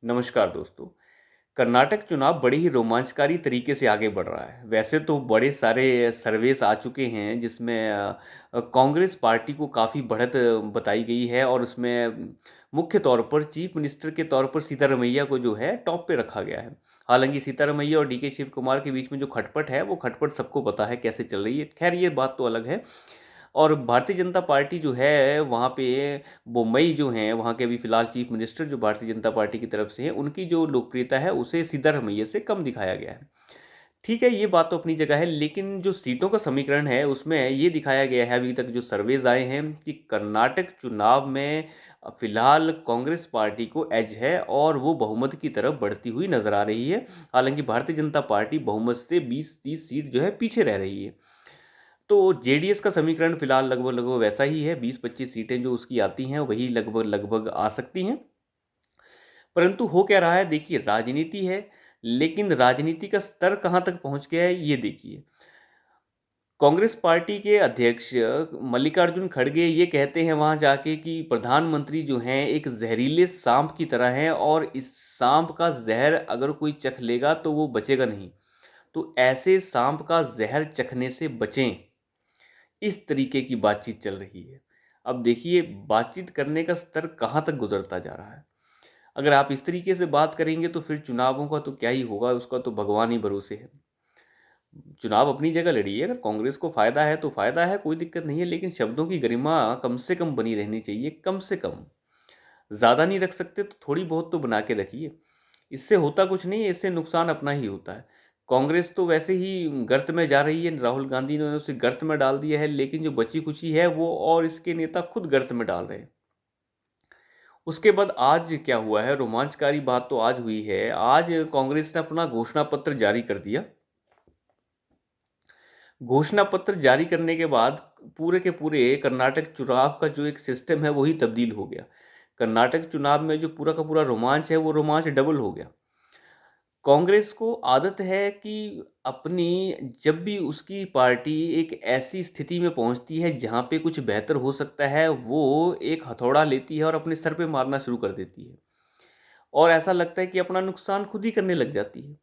नमस्कार दोस्तों। कर्नाटक चुनाव बड़े ही रोमांचकारी तरीके से आगे बढ़ रहा है। वैसे तो बड़े सारे सर्वेस आ चुके हैं जिसमें कांग्रेस पार्टी को काफ़ी बढ़त बताई गई है और उसमें मुख्य तौर पर चीफ मिनिस्टर के तौर पर सीतारमैया को जो है टॉप पे रखा गया है। हालांकि सीतारमैया और डीके शिव कुमार के बीच में जो खटपट है वो खटपट सबको पता है कैसे चल रही है। खैर ये बात तो अलग है। और भारतीय जनता पार्टी जो है वहाँ पे मुंबई जो हैं वहाँ के अभी फ़िलहाल चीफ मिनिस्टर जो भारतीय जनता पार्टी की तरफ से हैं उनकी जो लोकप्रियता है उसे सिद्धारमैया से कम दिखाया गया है। ठीक है, ये बात तो अपनी जगह है, लेकिन जो सीटों का समीकरण है उसमें ये दिखाया गया है अभी तक जो सर्वेज आए हैं कि कर्नाटक चुनाव में फ़िलहाल कांग्रेस पार्टी को एज है और वो बहुमत की तरफ बढ़ती हुई नज़र आ रही है। हालांकि भारतीय जनता पार्टी बहुमत से 20-30 सीट जो है पीछे रह रही है। तो जेडीएस का समीकरण फिलहाल लगभग लगभग वैसा ही है, 20-25 सीटें जो उसकी आती हैं वही लगभग लगभग आ सकती हैं। परंतु हो क्या रहा है देखिए, राजनीति है, लेकिन राजनीति का स्तर कहाँ तक पहुँच गया है ये देखिए। कांग्रेस पार्टी के अध्यक्ष मल्लिकार्जुन खड़गे ये कहते हैं वहाँ जाके कि प्रधानमंत्री जो हैं एक जहरीले सांप की तरह हैं और इस सांप का जहर अगर कोई चख लेगा तो वो बचेगा नहीं। तो ऐसे सांप का जहर चखने से बचें, इस तरीके की बातचीत चल रही है। अब देखिए बातचीत करने का स्तर कहाँ तक गुजरता जा रहा है। अगर आप इस तरीके से बात करेंगे तो फिर चुनावों का तो क्या ही होगा, उसका तो भगवान ही भरोसे है। चुनाव अपनी जगह लड़िए, अगर कांग्रेस को फायदा है तो फायदा है, कोई दिक्कत नहीं है, लेकिन शब्दों की गरिमा कम से कम बनी रहनी चाहिए, कम से कम। ज़्यादा नहीं रख सकते तो थोड़ी बहुत तो बना के रखिए। इससे होता कुछ नहीं है, इससे नुकसान अपना ही होता है। कांग्रेस तो वैसे ही गर्त में जा रही है, राहुल गांधी ने उसे गर्त में डाल दिया है, लेकिन जो बची कुची है वो और इसके नेता खुद गर्त में डाल रहे हैं। उसके बाद आज क्या हुआ है, रोमांचकारी बात तो आज हुई है। आज कांग्रेस ने अपना घोषणा पत्र जारी कर दिया। घोषणा पत्र जारी करने के बाद पूरे के पूरे कर्नाटक चुनाव का जो एक सिस्टम है वही तब्दील हो गया। कर्नाटक चुनाव में जो पूरा का पूरा रोमांच है वो रोमांच डबल हो गया। कांग्रेस को आदत है कि अपनी जब भी उसकी पार्टी एक ऐसी स्थिति में पहुंचती है जहां पे कुछ बेहतर हो सकता है, वो एक हथौड़ा लेती है और अपने सर पे मारना शुरू कर देती है और ऐसा लगता है कि अपना नुकसान खुद ही करने लग जाती है।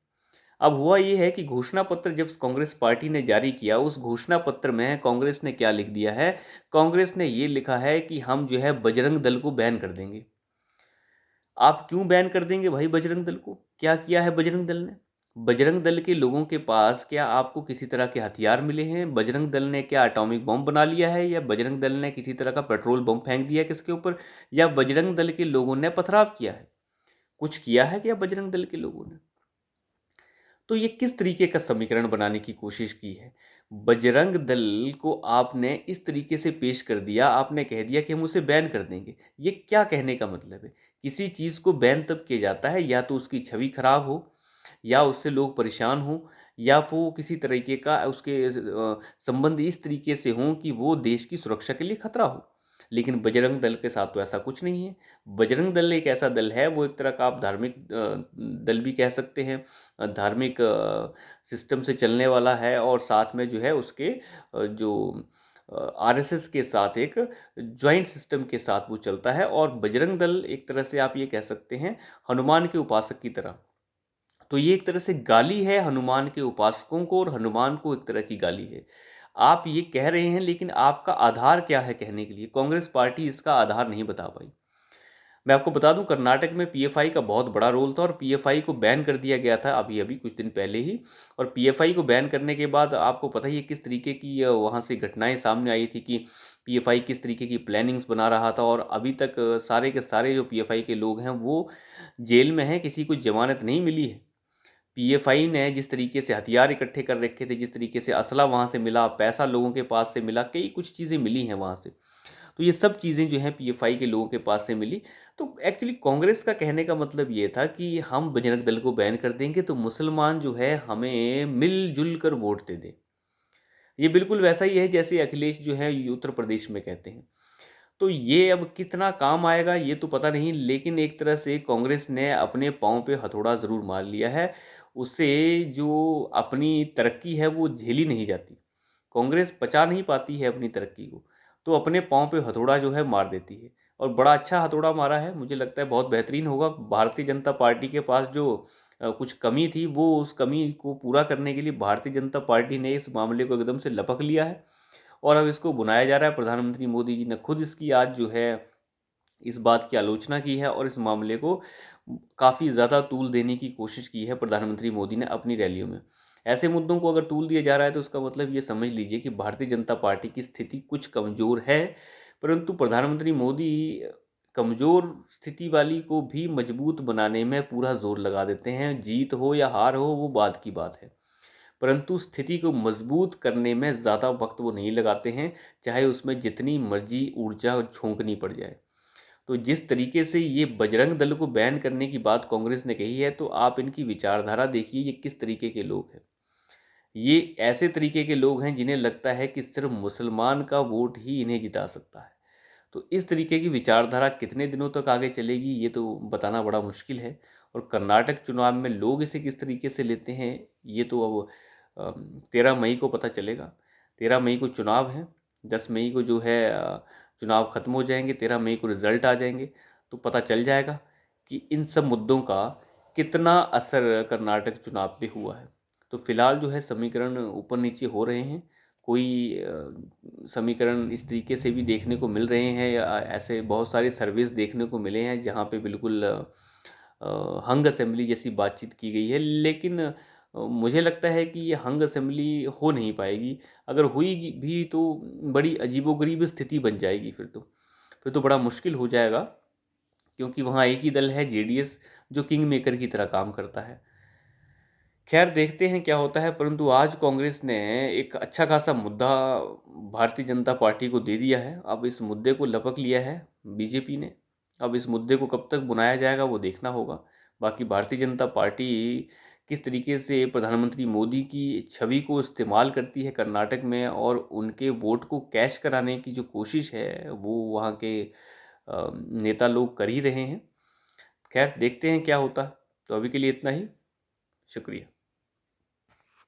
अब हुआ ये है कि घोषणा पत्र जब कांग्रेस पार्टी ने जारी किया, उस घोषणा पत्र में कांग्रेस ने क्या लिख दिया है? कांग्रेस ने ये लिखा है कि हम जो है बजरंग दल को बैन कर देंगे। आप क्यों बैन कर देंगे भाई बजरंग दल को? क्या किया है बजरंग दल ने? बजरंग दल के लोगों के पास क्या आपको किसी तरह के हथियार मिले हैं? बजरंग दल ने क्या एटॉमिक बम बना लिया है, या बजरंग दल ने किसी तरह का पेट्रोल बम फेंक दिया किसके ऊपर, या बजरंग दल के लोगों ने पथराव किया है? कुछ किया है क्या बजरंग दल के लोगों ने? तो ये किस तरीके का समीकरण बनाने की कोशिश की है? बजरंग दल को आपने इस तरीके से पेश कर दिया, आपने कह दिया कि हम उसे बैन कर देंगे। ये क्या कहने का मतलब है? किसी चीज़ को बैन तब किया जाता है या तो उसकी छवि खराब हो, या उससे लोग परेशान हों, या वो किसी तरीके का उसके संबंध इस तरीके से हों कि वो देश की सुरक्षा के लिए खतरा हो। लेकिन बजरंग दल के साथ तो ऐसा कुछ नहीं है। बजरंग दल एक ऐसा दल है, वो एक तरह का आप धार्मिक दल भी कह सकते हैं। धार्मिक सिस्टम से चलने वाला है और साथ में जो है उसके जो आरएसएस के साथ एक जॉइंट सिस्टम के साथ वो चलता है। और बजरंग दल एक तरह से आप ये कह सकते हैं हनुमान के उपासक की तरह। तो ये एक तरह से गाली है हनुमान के उपासकों को, और हनुमान को एक तरह की गाली है। आप ये कह रहे हैं, लेकिन आपका आधार क्या है कहने के लिए? कांग्रेस पार्टी इसका आधार नहीं बता पाई। मैं आपको बता दूं, कर्नाटक में पीएफआई का बहुत बड़ा रोल था और पीएफआई को बैन कर दिया गया था अभी अभी कुछ दिन पहले ही। और पीएफआई को बैन करने के बाद आपको पता ही है किस तरीके की वहाँ से घटनाएं सामने आई थी कि पीएफआई किस तरीके की प्लानिंग्स बना रहा था। और अभी तक सारे के सारे जो पीएफआई के लोग हैं वो जेल में हैं, किसी को जमानत नहीं मिली है। पीएफआई ने जिस तरीके से हथियार इकट्ठे कर रखे थे, जिस तरीके से असला वहाँ से मिला, पैसा लोगों के पास से मिला, कई कुछ चीज़ें मिली हैं वहाँ से। तो ये सब चीज़ें जो हैं पीएफआई के लोगों के पास से मिली। तो एक्चुअली कांग्रेस का कहने का मतलब ये था कि हम बजरंग दल को बैन कर देंगे तो मुसलमान जो है हमें मिलजुल कर वोट दे दें। ये बिल्कुल वैसा ही है जैसे अखिलेश जो है उत्तर प्रदेश में कहते हैं। तो ये अब कितना काम आएगा ये तो पता नहीं, लेकिन एक तरह से कांग्रेस ने अपने पाँव पे हथौड़ा ज़रूर मार लिया है। उससे जो अपनी तरक्की है वो झेली नहीं जाती। कांग्रेस पचा नहीं पाती है अपनी तरक्की को, तो अपने पाँव पे हथौड़ा जो है मार देती है। और बड़ा अच्छा हथौड़ा मारा है, मुझे लगता है बहुत बेहतरीन होगा। भारतीय जनता पार्टी के पास जो कुछ कमी थी, वो उस कमी को पूरा करने के लिए भारतीय जनता पार्टी ने इस मामले को एकदम से लपक लिया है और अब इसको बुनाया जा रहा है। प्रधानमंत्री मोदी जी ने खुद इसकी आज जो है इस बात की आलोचना की है और इस मामले को काफ़ी ज़्यादा तूल देने की कोशिश की है प्रधानमंत्री मोदी ने अपनी रैलियों में। ऐसे मुद्दों को अगर तूल दिया जा रहा है तो उसका मतलब ये समझ लीजिए कि भारतीय जनता पार्टी की स्थिति कुछ कमज़ोर है, परंतु प्रधानमंत्री मोदी कमज़ोर स्थिति वाली को भी मजबूत बनाने में पूरा जोर लगा देते हैं। जीत हो या हार हो वो बाद की बात है, परंतु स्थिति को मजबूत करने में ज़्यादा वक्त वो नहीं लगाते हैं, चाहे उसमें जितनी मर्जी ऊर्जा झोंकनी पड़ जाए। तो जिस तरीके से ये बजरंग दल को बैन करने की बात कांग्रेस ने कही है, तो आप इनकी विचारधारा देखिए, ये किस तरीके के लोग हैं। ये ऐसे तरीके के लोग हैं जिन्हें लगता है कि सिर्फ मुसलमान का वोट ही इन्हें जिता सकता है। तो इस तरीके की विचारधारा कितने दिनों तक आगे चलेगी ये तो बताना बड़ा मुश्किल है। और कर्नाटक चुनाव में लोग इसे किस तरीके से लेते हैं ये तो अब 13 मई को पता चलेगा। 13 मई को चुनाव है, 10 मई को जो है चुनाव खत्म हो जाएंगे, 13 मई को रिजल्ट आ जाएंगे, तो पता चल जाएगा कि इन सब मुद्दों का कितना असर कर्नाटक चुनाव पे हुआ है। तो फिलहाल जो है समीकरण ऊपर नीचे हो रहे हैं। कोई समीकरण इस तरीके से भी देखने को मिल रहे हैं या ऐसे बहुत सारे सर्वेस देखने को मिले हैं जहाँ पे बिल्कुल हंग असेंबली जैसी बातचीत की गई है, लेकिन मुझे लगता है कि ये हंग असेंबली हो नहीं पाएगी। अगर हुई भी तो बड़ी अजीबोगरीब स्थिति बन जाएगी, फिर तो बड़ा मुश्किल हो जाएगा, क्योंकि वहाँ एक ही दल है जेडीएस जो किंग मेकर की तरह काम करता है। खैर देखते हैं क्या होता है, परंतु आज कांग्रेस ने एक अच्छा खासा मुद्दा भारतीय जनता पार्टी को दे दिया है। अब इस मुद्दे को लपक लिया है बीजेपी ने। अब इस मुद्दे को कब तक बुनाया जाएगा वो देखना होगा। बाकी भारतीय जनता पार्टी किस तरीके से प्रधानमंत्री मोदी की छवि को इस्तेमाल करती है कर्नाटक में और उनके वोट को कैश कराने की जो कोशिश है वो वहाँ के नेता लोग कर ही रहे हैं। खैर देखते हैं क्या होता है। तो अभी के लिए इतना ही। शुक्रिया।